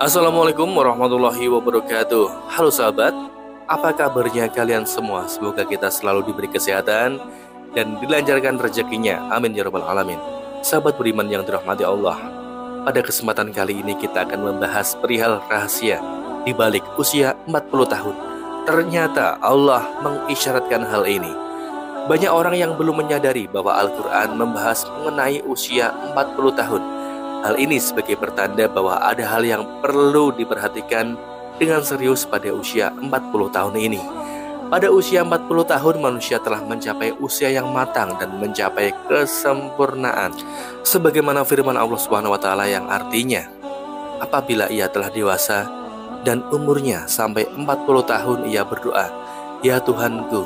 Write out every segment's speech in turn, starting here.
Assalamualaikum warahmatullahi wabarakatuh. Halo sahabat, apa kabarnya kalian semua? Semoga kita selalu diberi kesehatan dan dilancarkan rezekinya. Amin ya rabbal alamin. Sahabat beriman yang dirahmati Allah, pada kesempatan kali ini kita akan membahas perihal rahasia di balik usia 40 tahun. Ternyata Allah mengisyaratkan hal ini. Banyak orang yang belum menyadari bahwa Al-Quran membahas mengenai usia 40 tahun. Hal ini sebagai pertanda bahwa ada hal yang perlu diperhatikan dengan serius pada usia 40 tahun ini. Pada usia 40 tahun manusia telah mencapai usia yang matang dan mencapai kesempurnaan. Sebagaimana firman Allah Subhanahu wa taala yang artinya, apabila ia telah dewasa dan umurnya sampai 40 tahun ia berdoa, "Ya Tuhanku,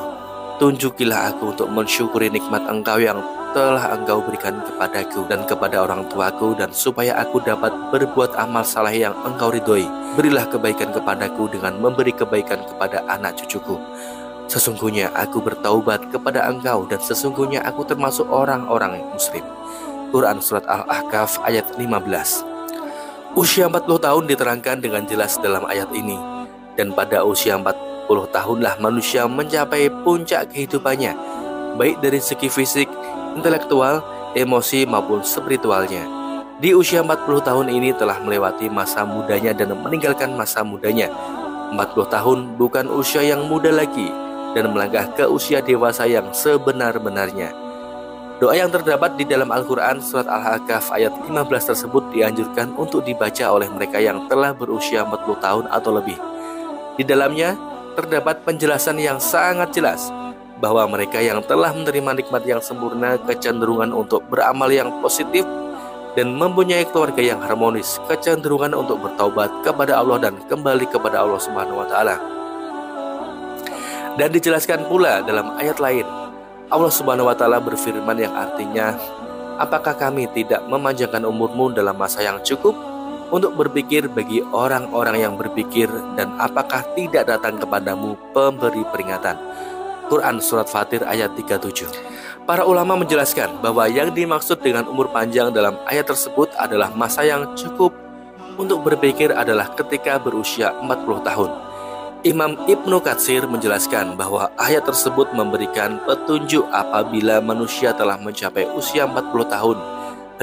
tunjukilah aku untuk mensyukuri nikmat Engkau yang telah Engkau berikan kepadaku dan kepada orang tuaku, dan supaya aku dapat berbuat amal saleh yang Engkau ridhoi. Berilah kebaikan kepadaku dengan memberi kebaikan kepada anak cucuku. Sesungguhnya aku bertaubat kepada Engkau dan sesungguhnya aku termasuk orang-orang muslim." Quran Surat Al-Ahqaf ayat 15. Usia 40 tahun diterangkan dengan jelas dalam ayat ini. Dan pada usia 40 tahunlah manusia mencapai puncak kehidupannya, baik dari segi fisik, intelektual, emosi maupun spiritualnya. Di usia 40 tahun ini telah melewati masa mudanya dan meninggalkan masa mudanya. 40 tahun bukan usia yang muda lagi dan melangkah ke usia dewasa yang sebenar-benarnya. Doa yang terdapat di dalam Al-Quran Surat Al-Ahqaf ayat 15 tersebut dianjurkan untuk dibaca oleh mereka yang telah berusia 40 tahun atau lebih. Di dalamnya terdapat penjelasan yang sangat jelas bahwa mereka yang telah menerima nikmat yang sempurna kecenderungan untuk beramal yang positif dan mempunyai keluarga yang harmonis, kecenderungan untuk bertaubat kepada Allah dan kembali kepada Allah Subhanahu wa taala. Dan dijelaskan pula dalam ayat lain, Allah Subhanahu wa taala berfirman yang artinya, "Apakah kami tidak memanjangkan umurmu dalam masa yang cukup untuk berpikir bagi orang-orang yang berpikir, dan apakah tidak datang kepadamu pemberi peringatan?" Quran Surat Fatir ayat 37. Para ulama menjelaskan bahwa yang dimaksud dengan umur panjang dalam ayat tersebut adalah masa yang cukup untuk berpikir adalah ketika berusia 40 tahun. Imam Ibnu Katsir menjelaskan bahwa ayat tersebut memberikan petunjuk apabila manusia telah mencapai usia 40 tahun,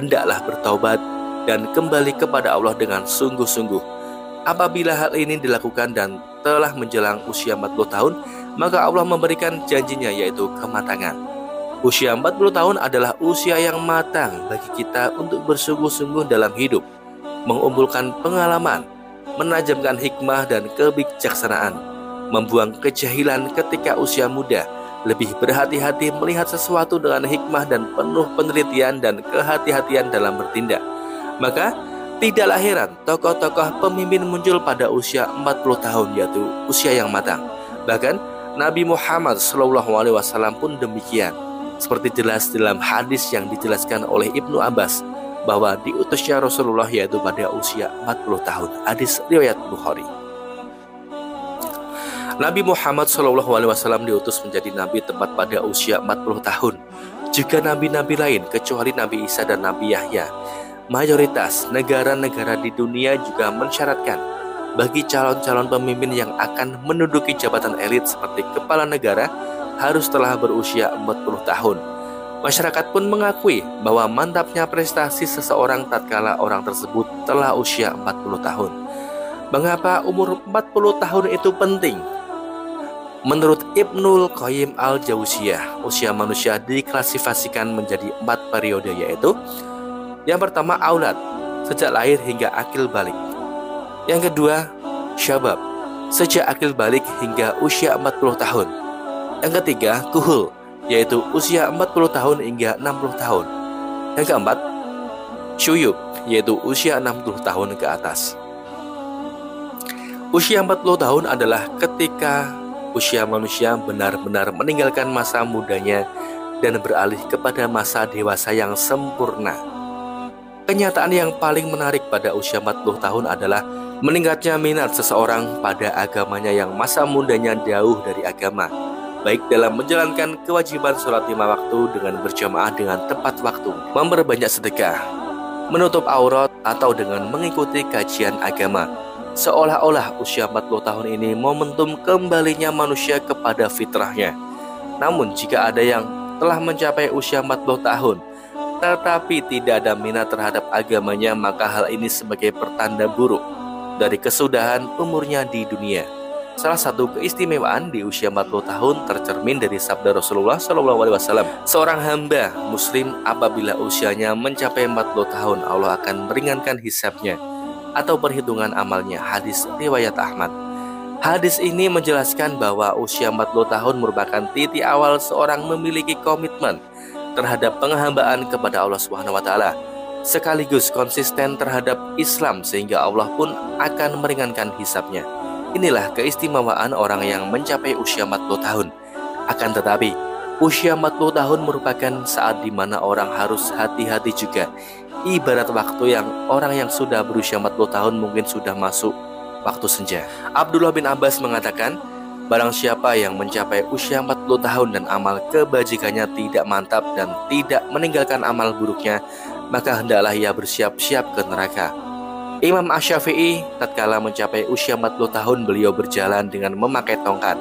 hendaklah bertaubat dan kembali kepada Allah dengan sungguh-sungguh. Apabila hal ini dilakukan dan telah menjelang usia 40 tahun, maka Allah memberikan janjinya, yaitu kematangan. Usia 40 tahun adalah usia yang matang bagi kita untuk bersungguh-sungguh dalam hidup, mengumpulkan pengalaman, menajamkan hikmah dan kebijaksanaan, membuang kejahilan ketika usia muda, lebih berhati-hati melihat sesuatu dengan hikmah dan penuh penelitian dan kehati-hatian dalam bertindak. Maka tidaklah heran tokoh-tokoh pemimpin muncul pada usia 40 tahun, yaitu usia yang matang. Bahkan Nabi Muhammad SAW pun demikian. Seperti jelas dalam hadis yang dijelaskan oleh Ibnu Abbas bahwa diutusnya Rasulullah yaitu pada usia 40 tahun. Hadis riwayat Bukhari. Nabi Muhammad SAW diutus menjadi nabi tepat pada usia 40 tahun. Juga nabi-nabi lain kecuali Nabi Isa dan Nabi Yahya. Mayoritas negara-negara di dunia juga mensyaratkan bagi calon-calon pemimpin yang akan menduduki jabatan elit seperti kepala negara harus telah berusia 40 tahun. Masyarakat pun mengakui bahwa mantapnya prestasi seseorang tatkala orang tersebut telah usia 40 tahun. Mengapa umur 40 tahun itu penting? Menurut Ibnul Qayyim Al-Jauziyah, usia manusia diklasifikasikan menjadi 4 periode, yaitu yang pertama aulad, sejak lahir hingga akil balik. Yang kedua, syabab, sejak akil balik hingga usia 40 tahun. Yang ketiga, kuhul, yaitu usia 40 tahun hingga 60 tahun. Yang keempat, syuyub, yaitu usia 60 tahun ke atas. Usia 40 tahun adalah ketika usia manusia benar-benar meninggalkan masa mudanya dan beralih kepada masa dewasa yang sempurna. Kenyataan yang paling menarik pada usia 40 tahun adalah meningkatnya minat seseorang pada agamanya yang masa mudanya jauh dari agama, baik dalam menjalankan kewajiban sholat 5 waktu dengan berjamaah dengan tepat waktu, memperbanyak sedekah, menutup aurat, atau dengan mengikuti kajian agama. Seolah-olah usia 40 tahun ini momentum kembalinya manusia kepada fitrahnya. Namun jika ada yang telah mencapai usia 40 tahun tetapi tidak ada minat terhadap agamanya, maka hal ini sebagai pertanda buruk dari kesudahan umurnya di dunia. Salah satu keistimewaan di usia 40 tahun tercermin dari sabda Rasulullah SAW. Seorang hamba muslim apabila usianya mencapai 40 tahun, Allah akan meringankan hisabnya atau perhitungan amalnya. Hadis riwayat Ahmad. Hadis ini menjelaskan bahwa usia 40 tahun merupakan titik awal seorang memiliki komitmen terhadap penghambaan kepada Allah Subhanahu wa taala, sekaligus konsisten terhadap Islam sehingga Allah pun akan meringankan hisabnya. Inilah keistimewaan orang yang mencapai usia 40 tahun. Akan tetapi, usia 40 tahun merupakan saat di mana orang harus hati-hati juga. Ibarat waktu yang orang yang sudah berusia 40 tahun mungkin sudah masuk waktu senja. Abdullah bin Abbas mengatakan, barang siapa yang mencapai usia 40 tahun dan amal kebajikannya tidak mantap dan tidak meninggalkan amal buruknya, maka hendaklah ia bersiap-siap ke neraka. Imam Asy-Syafi'i tatkala mencapai usia 40 tahun beliau berjalan dengan memakai tongkat.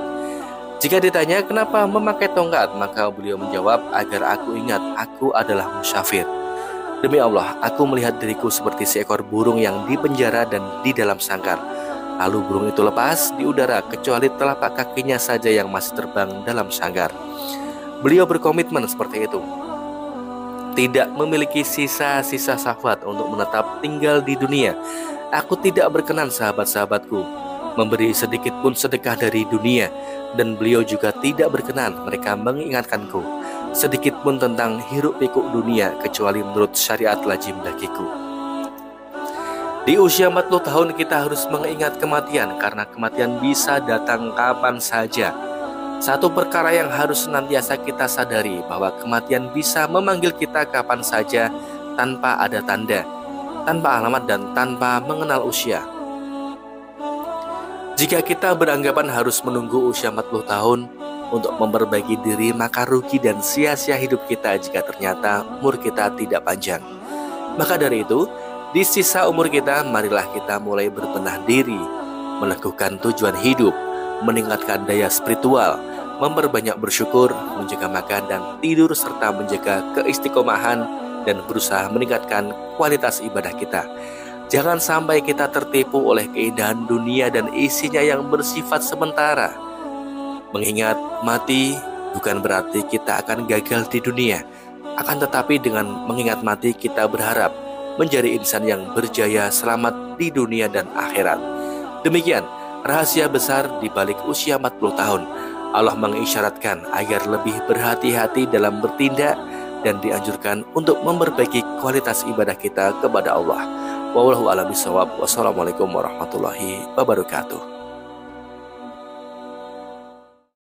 Jika ditanya kenapa memakai tongkat, maka beliau menjawab, agar aku ingat aku adalah musafir. Demi Allah, aku melihat diriku seperti seekor burung yang dipenjara dan di dalam sangkar. Lalu burung itu lepas di udara kecuali telapak kakinya saja yang masih terbang dalam sangkar. Beliau berkomitmen seperti itu, tidak memiliki sisa-sisa syahwat untuk menetap tinggal di dunia. Aku tidak berkenan sahabat-sahabatku memberi sedikit pun sedekah dari dunia, dan beliau juga tidak berkenan mereka mengingatkanku sedikit pun tentang hiruk pikuk dunia kecuali menurut syariat lazim bagiku. Di usia 40 tahun kita harus mengingat kematian karena kematian bisa datang kapan saja. Satu perkara yang harus senantiasa kita sadari bahwa kematian bisa memanggil kita kapan saja tanpa ada tanda, tanpa alamat dan tanpa mengenal usia. Jika kita beranggapan harus menunggu usia 40 tahun untuk memperbaiki diri, maka rugi dan sia-sia hidup kita jika ternyata umur kita tidak panjang. Maka dari itu, di sisa umur kita, marilah kita mulai berbenah diri, meneguhkan tujuan hidup, meningkatkan daya spiritual, memperbanyak bersyukur, menjaga makan dan tidur, serta menjaga keistiqomahan dan berusaha meningkatkan kualitas ibadah kita. Jangan sampai kita tertipu oleh keindahan dunia dan isinya yang bersifat sementara. Mengingat mati bukan berarti kita akan gagal di dunia. Akan tetapi dengan mengingat mati kita berharap menjadi insan yang berjaya selamat di dunia dan akhirat. Demikian rahasia besar di balik usia 40 tahun. Allah mengisyaratkan agar lebih berhati-hati dalam bertindak dan dianjurkan untuk memperbaiki kualitas ibadah kita kepada Allah. Wallahu a'lam bishawab. Wassalamualaikum warahmatullahi wabarakatuh.